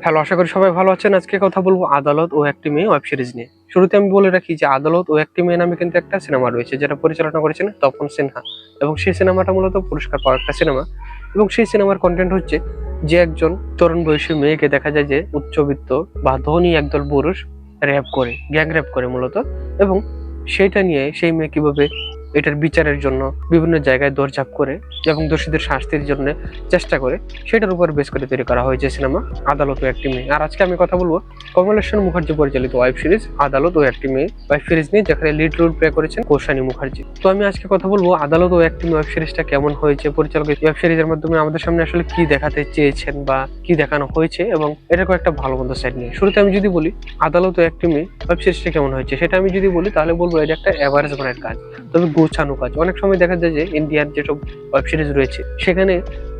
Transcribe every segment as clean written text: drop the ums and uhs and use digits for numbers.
Hello, আশা করি সবাই ভালো আছেন। আজকে কথা বলবো আদালত ও একটি মেয়ে ওয়েব সিরিজ নিয়ে। শুরুতে আমি বলে রাখি যে আদালত ও একটি মেয়ে নামে কিন্তু একটা সিনেমা রয়েছে, যেটা পরিচালনা করেছেন তপন সিনহা। এবং সেই সিনেমাটা মূলত পুরস্কার পাওয়া একটা সিনেমা। এবং সেই সিনেমার কন্টেন্ট হচ্ছে যে একজন তরুণ বয়সী মেয়েকে দেখা যায় যে উচ্চবিত্ত বা ধনী একদল পুরুষ র্যাপ করে, গ্যাং র্যাপ করে মূলত। এবং সেটা নিয়ে সেই মেয়ে কিভাবে এটার বিচারের জন্য বিভিন্ন জায়গায় দৌড়ঝাঁপ করে এবং দোষীদের শাস্তির জন্য চেষ্টা করে, সেটার উপর বেস করে তৈরি করা হয়েছে সিনেমা আদালত ও একটি মেয়ে। আর আজকে আমি কথা বলবো কমলেশ্বর মুখার্জি পরিচালিত ওয়েব সিরিজ আদালত ও একটি মেয়ে ওয়েব সিরিজ নিয়ে, যেখানে লিড রোল প্লে করেছেন কৌশানী মুখার্জি। তো আমি আজকে কথা বলবো আদালত ও একটি ওয়েব সিরিজটা কেমন হয়েছে, পরিচালক ওয়েব সিরিজের মাধ্যমে আমাদের সামনে আসলে কি দেখাতে চেয়েছেন বা কি দেখানো হয়েছে, এবং এটার কয়েকটা ভালো মন্দ সাইড নিয়ে। শুরুতে আমি যদি বলি আদালত ও একটি মেয়ে ওয়েব সিরিজটা কেমন হয়েছে, সেটা আমি যদি বলি তাহলে বলবো এটা একটা এভারেজ মানের কাজ, তবে গোছানো কাজ। অনেক সময় দেখা যায় যে ইন্ডিয়ার যেসব ওয়েব সিরিজ রয়েছে সেখানে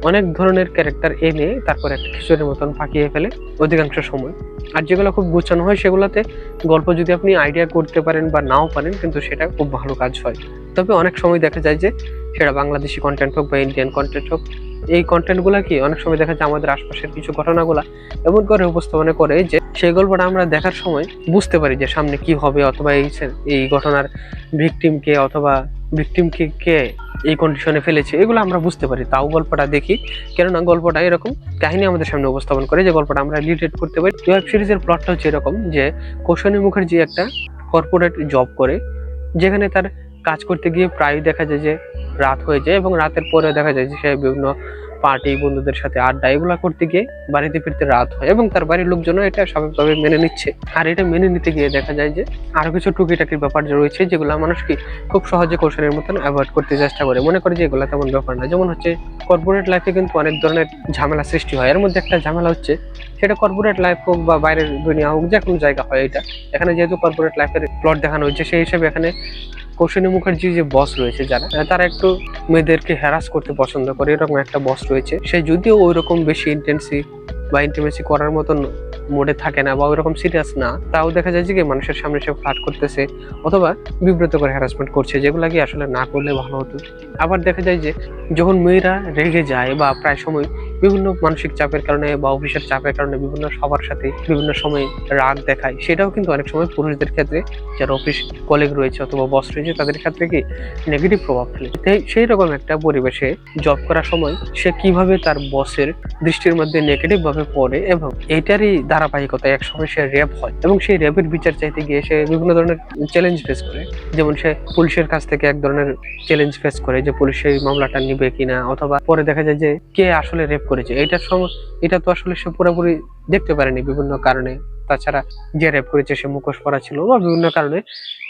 অনেক ধরনের ক্যারেক্টার এনে তারপর একটা খিচুড়ির মতন পাকিয়ে ফেলে অধিকাংশ সময়। আর যেগুলো খুব গোছানো হয় সেগুলোতে গল্প যদি আপনি আইডিয়া করতে পারেন বা নাও পারেন, কিন্তু সেটা খুব ভালো কাজ হয়। তবে অনেক সময় দেখা যায় যে সেটা বাংলাদেশি কন্টেন্ট হোক বা ইন্ডিয়ান কন্টেন্ট হোক, এই কন্টেন্ট গুলা কি অনেক সময় দেখা যায় আমাদের আশপাশের কিছু ঘটনাগুলা এমন করে উপস্থাপনা করে যে সেই গল্পটা আমরা দেখার সময় বুঝতে পারি যে সামনে কি হবে, অথবা এই ঘটনার ভিকটিম কে অথবা ভিকটিমকে কে এই কন্ডিশনে ফেলেছে, এগুলো আমরা বুঝতে পারি। তাও গল্পটা দেখি, কেননা গল্পটা এরকম কাহিনী আমাদের সামনে উপস্থাপন করে যে গল্পটা আমরা রিলেট করতে পারি। ওয়েব সিরিজের প্লটটা হচ্ছে এরকম যে কৌশানী মুখার্জি একটা কর্পোরেট জব করে, যেখানে তার কাজ করতে গিয়ে প্রায় দেখা যায় যে রাত হয়ে যায়, এবং রাতের পরে দেখা যায় যে সে বিভিন্ন পার্টি, বন্ধুদের সাথে আড্ডা এগুলা করতে গিয়ে বাড়িতে ফিরতে রাত হয়, এবং তার বাড়ির লোকজন এটা স্বাভাবিকভাবে মেনে নিচ্ছে। আর এটা মেনে নিতে গিয়ে দেখা যায় যে আরো কিছু টুকিটাকির ব্যাপার রয়েছে, যেগুলো মানুষ কি খুব সহজে কৌশলের মতন অ্যাভয়েড করতে চেষ্টা করে, মনে করে যে এগুলো তেমন ব্যাপার না। যেমন হচ্ছে কর্পোরেট লাইফে কিন্তু অনেক ধরনের ঝামেলা সৃষ্টি হয়। এর মধ্যে একটা ঝামেলা হচ্ছে, সেটা কর্পোরেট লাইফ হোক বা বাইরের দুনিয়া হোক, যে কোনো জায়গা হয় এটা। এখানে যেহেতু কর্পোরেট লাইফের প্লট দেখানো হয়েছে, সেই হিসেবে এখানে কৌশিনী মুখার্জি যে বস রয়েছে যারা, তারা একটু মেয়েদেরকে হ্যারাস করতে পছন্দ করে, এরকম একটা বস রয়েছে। সে যদিও ওইরকম বেশি ইন্টেন্সি বা ইন্টিমেসি করার মতন মোডে থাকে না বা ওইরকম সিরিয়াস না, তাও দেখা যায় যে কি মানুষের সামনে সে ফ্লার্ট করতেছে অথবা বিব্রত করে হ্যারাসমেন্ট করছে, যেগুলা কি আসলে না করলে ভালো হতো। আবার দেখা যায় যে যখন মেয়েরা রেগে যায় বা প্রায় সময় বিভিন্ন মানসিক চাপের কারণে বা অফিসের চাপের কারণে বিভিন্ন সবার সাথে বিভিন্ন সময় রাগ দেখায়, সেটাও কিন্তু অনেক সময় পুরুষদের ক্ষেত্রে, যারা অফিস কলিগ রয়েছে অথবা বস রয়েছে, তাদের ক্ষেত্রে কি নেগেটিভ প্রভাব ফেলে। সেই রকম একটা পরিবেশে জব করার সময় সে কিভাবে তার বসের দৃষ্টির মধ্যে নেগেটিভ ভাবে পড়ে, এবং এইটারই ধারাবাহিকতায় একসময় সে র্যাপ হয়, এবং সেই র্যাপের বিচার চাইতে গিয়ে সে বিভিন্ন ধরনের চ্যালেঞ্জ ফেস করে। যেমন সে পুলিশের কাছ থেকে এক ধরনের চ্যালেঞ্জ ফেস করে যে পুলিশ এই মামলাটা নিবে কিনা, অথবা পরে দেখা যায় যে কে আসলে রেপ করেছে। এটা তো আসলে সে পুরোপুরি দেখতে পারেনি বিভিন্ন কারণে। তাছাড়া যে রেপ করেছে সে মুখোশ পরা ছিল বা বিভিন্ন কারণে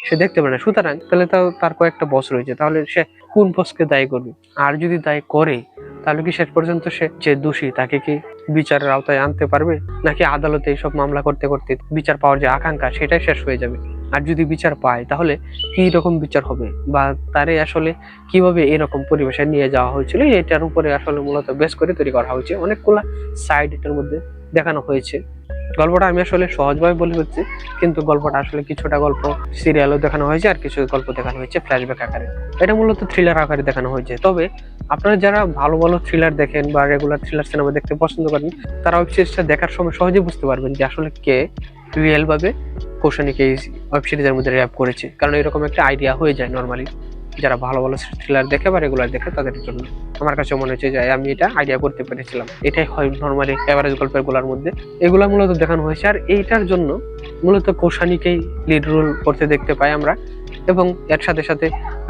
সে দেখতে পারে না। সুতরাং তাহলে তার কয়েকটা বস রয়েছে, তাহলে সে কোন বসকে দায়ী করবে? আর যদি দায়ী করে, তাহলে কি শেষ পর্যন্ত সে যে দোষী তাকে কি বিচারের আওতায় আনতে পারবে, নাকি আদালতে এইসব মামলা করতে করতে বিচার পাওয়ার যে আকাঙ্ক্ষা সেটাই শেষ হয়ে যাবে? আর যদি বিচার পায়, তাহলে কি রকম বিচার হবে, বা তারে আসলে কিভাবে এরকম পরিবেশে নিয়ে যাওয়া হয়েছিল, এটার উপরে আসলে মূলত বেশ করে তৈরি করা হয়েছে। অনেকগুলা সাইড এটার মধ্যে দেখানো হয়েছে। গল্পটা আমি আসলে সহজভাবে বলে হচ্ছে, কিন্তু গল্পটা আসলে কিছুটা গল্প সিরিয়ালও দেখানো হয়েছে, আর কিছু গল্প দেখানো হয়েছে ফ্ল্যাশব্যাক আকারে। এটা মূলত থ্রিলার আকারে দেখানো হয়েছে। তবে আপনারা যারা ভালো ভালো থ্রিলার দেখেন বা রেগুলার থ্রিলার সিনেমা দেখতে পছন্দ করেন, তারা ওয়েব সিরিজটা দেখার সময় সহজেই বুঝতে পারবেন যে আসলে কে রিয়েল ভাবে কৌশানীকে এই ওয়েব সিরিজের মধ্যে র্যাপ করেছে। কারণ এরকম একটা আইডিয়া হয়ে যায় নর্মালি যারা ভালো ভালো থ্রিলার দেখে বা রেগুলার দেখে তাদের জন্য। আমার কাছে মনে হচ্ছে যে আমি এটা আইডিয়া করতে পেরেছিলাম। এটাই হয় নর্মালি এভারেজ গল্পের গুলার মধ্যে, এগুলা মূলত দেখানো হয়েছে। আর এইটার জন্য মূলত কৌশানীকেই লিড রোল করতে দেখতে পাই আমরা। এবং এর সাথে সাথে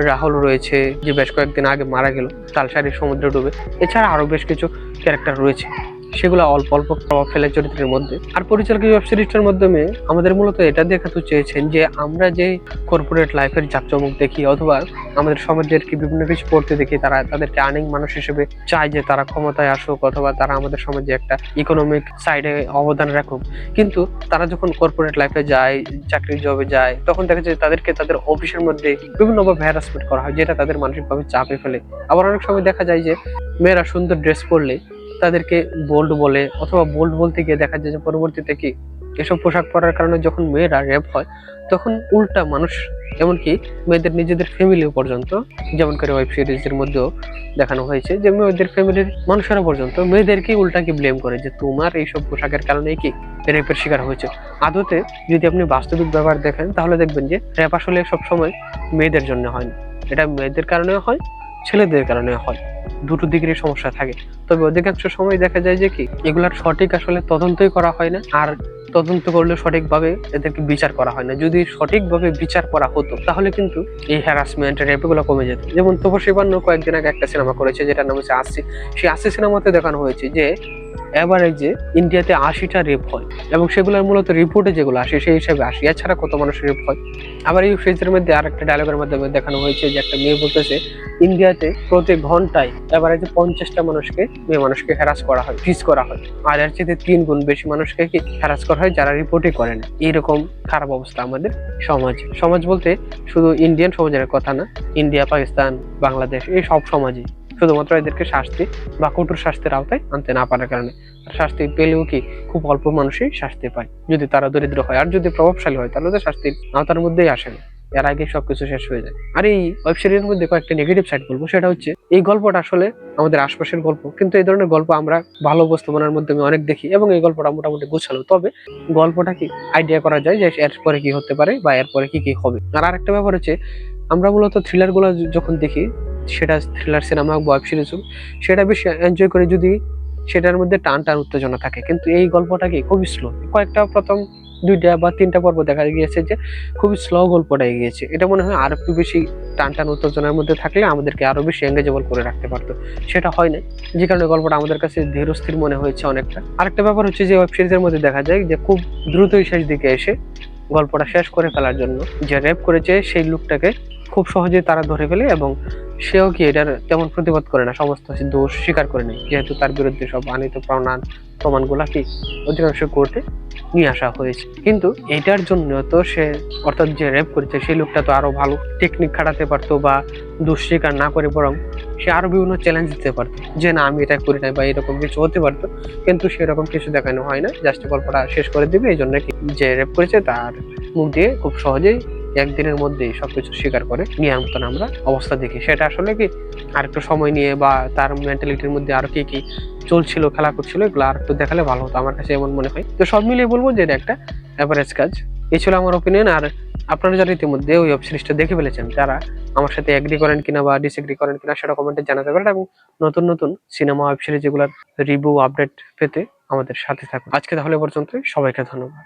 রাহুল রয়েছে, যে বেশ কয়েকদিন আগে মারা গেল তালসারি সমুদ্রে ডুবে। এছাড়া আরো বেশ কিছু ক্যারেক্টার রয়েছে, সেগুলো অল্প অল্প প্রভাব ফেলে চরিত্রের মধ্যে। আর পরিচালক ওয়েব সিরিজটার মাধ্যমে আমাদের মূলত এটা দেখাতে চেয়েছেন যে আমরা যে কর্পোরেট লাইফের জাঁকজমক দেখি, অথবা আমাদের সমাজের কি বিভিন্ন কিছু করতে দেখি, তাদেরকে আর্নিং মানুষ হিসেবে চায় যে তারা ক্ষমতায় আসুক, অথবা তারা আমাদের সমাজে একটা ইকোনমিক সাইডে অবদান রাখুক। কিন্তু তারা যখন কর্পোরেট লাইফে যায়, চাকরির জবে যায়, তখন দেখা যায় তাদেরকে তাদের অফিসের মধ্যে বিভিন্নভাবে হ্যারাসমেন্ট করা হয়, যেটা তাদের মানসিকভাবে চাপে ফেলে। আবার অনেক সময় দেখা যায় যে মেয়েরা সুন্দর ড্রেস পরলে তাদেরকে বোল্ড বলে, অথবা বোল্ড বলতে গিয়ে দেখা যায় যে পরবর্তীতে কি এসব পোশাক পরার কারণে যখন মেয়েরা রেপ হয় তখন উল্টা মানুষ, এমনকি মেয়েদের নিজেদের ফ্যামিলি পর্যন্ত, যেমন করে ওয়েব সিরিজের মধ্যেও দেখানো হয়েছে যে মেয়েদের ফ্যামিলির মানুষেরা পর্যন্ত মেয়েদেরকে উল্টাকে ব্লেম করে যে তোমার এইসব পোশাকের কারণে কি রেপের শিকার হয়েছে। আদতে যদি আপনি বাস্তবিক ব্যাপার দেখেন তাহলে দেখবেন যে রেপ আসলে সবসময় মেয়েদের জন্য হয় না, এটা মেয়েদের কারণে হয়, ছেলেদের কারণে হয়, দুটো দিকেরই সমস্যা থাকে। তবে অধিকাংশ সময় দেখা যায় যে কি এগুলার সঠিক আসলে তদন্তই করা হয় না, আর তদন্ত করলে সঠিকভাবে এদেরকে বিচার করা হয় না। যদি সঠিকভাবে বিচার করা হতো তাহলে কিন্তু এই হ্যারাসমেন্ট রেপ এগুলো কমে যেত। যেমন তপস্বী পান্নু কয়েকদিন আগে একটা সিনেমা করেছে যেটার নাম হচ্ছে আশি। সেই আশি সিনেমাতে দেখানো হয়েছে যে এভারেজে ইন্ডিয়াতে ৮০টা রেপ হয়, এবং সেগুলোর মূলত রিপোর্টে যেগুলো আসে সেই হিসাবে আসে, এছাড়া কত মানুষের রেপ হয়। আবার এই ফ্রেজের মধ্যে আর একটা ডায়লগের মাধ্যমে দেখানো হয়েছে যে একটা মেয়ে বলতেছে ইন্ডিয়াতে প্রতি ঘন্টায় এভারেজে 50টা মানুষকে, মেয়ে মানুষকে হ্যারাস করা হয়, টিজ করা হয়। আর এর চেয়ে 3 গুণ বেশি মানুষকে কি হ্যারাস করা হয় যারা রিপোর্টই করে না। এইরকম খারাপ অবস্থা আমাদের সমাজে। সমাজ বলতে শুধু ইন্ডিয়ান সমাজের কথা না, ইন্ডিয়া, পাকিস্তান, বাংলাদেশ, এই সব সমাজে শুধুমাত্র এদেরকে শাস্তি বা কঠোর শাস্তির আওতায় আনতে না পারার কারণে। শাস্তি পেলেও কি খুব অল্প মানুষই শাস্তি পায়, যদি তারা দরিদ্র হয়। আর যদি প্রভাবশালী হয় তাহলে তো শাস্তির আওতার মধ্যেই আসে না, এর আগে সবকিছু শেষ হয়ে যায়। আর এই ওয়েব সিরিজের মধ্যে কয়েকটা নেগেটিভ সাইড বলবো, সেটা হচ্ছে এই গল্পটা আসলে আমাদের আশপাশের গল্প, কিন্তু এই ধরনের গল্প আমরা ভালো উপস্থাপনার মাধ্যমে অনেক দেখি এবং এই গল্পটা মোটামুটি গোছালো। তবে গল্পটা কি আইডিয়া করা যায় যে এরপরে কি হতে পারে বা এরপরে কি কি হবে। আর আরেকটা ব্যাপার হচ্ছে আমরা মূলত থ্রিলার গুলো যখন দেখি, সেটা থ্রিলার সিনেমা হোক বা ওয়েব সিরিজ হোক, সেটা বেশি এনজয় করে যদি সেটার মধ্যে টান টান উত্তেজনা থাকে। কিন্তু এই গল্পটা কি খুবই স্লো, কয়েকটা প্রথম 2টা বা 3টা পর্ব দেখা গিয়েছে যে খুবই স্লো গল্পটা এগিয়েছে। এটা মনে হয় আর একটু বেশি টান টান উত্তেজনার মধ্যে থাকলে আমাদেরকে আরো বেশি এঙ্গেজেবল করে রাখতে পারতো, সেটা হয় না, যে কারণে গল্পটা আমাদের কাছে ধীরস্থির মনে হয়েছে অনেকটা। আরেকটা ব্যাপার হচ্ছে যে ওয়েব সিরিজের মধ্যে দেখা যায় যে খুব দ্রুতই শেষ দিকে এসে গল্পটা শেষ করে ফেলার জন্য যে রেপ করেছে সেই লোকটাকে খুব সহজেই তারা ধরে ফেলে, এবং সেও কি এটার তেমন প্রতিবাদ করে না, সমস্ত দোষ স্বীকার করে নেয়, যেহেতু তার বিরুদ্ধে সব আনিত প্রমাণগুলা কি অধিকাংশ কোর্টে নিয়ে আসা হয়েছে। কিন্তু এটার জন্য তো সে, অর্থাৎ যে রেপ করেছে সেই লোকটা তো আরো ভালো টেকনিক খাটাতে পারতো, বা দোষ স্বীকার না করে বরং সে আরো বিভিন্ন চ্যালেঞ্জ দিতে পারতো যে না আমি এটা করি নাই, বা এরকম কিছু হতে পারতো। কিন্তু সেরকম কিছু দেখানো হয় না, জাস্ট গল্পটা শেষ করে দিবে। এই জন্য কি যে রেপ করেছে তার মুখ দিয়ে খুব সহজেই একদিনের মধ্যেই সবকিছু স্বীকার করে নেওয়ার মতন আমরা অবস্থা দেখি। সেটা আসলে কি আর একটু সময় নিয়ে বা তার মেন্টালিটির মধ্যে আরো কি কি চলছিল, খেলা করছিল, এগুলো আর একটু দেখালে ভালো হতো, আমার কাছে এমন মনে হয়। তো সব মিলিয়ে বলবো যে এটা একটা অ্যাভারেজ কাজ। এই ছিল আমার ওপিনিয়ন। আর আপনারা যারা ইতিমধ্যে ওই ওয়েব সিরিজটা দেখে ফেলেছেন, যারা আমার সাথে এগ্রি করেন কিনা বা ডিসএগ্রি করেন কিনা সেটা কমেন্টে জানাতে পারেন, এবং নতুন নতুন সিনেমা ওয়েব সিরিজ এগুলোর রিভিউ আপডেট পেতে আমাদের সাথে থাকুন। আজকে তাহলে পর্যন্ত, সবাইকে ধন্যবাদ।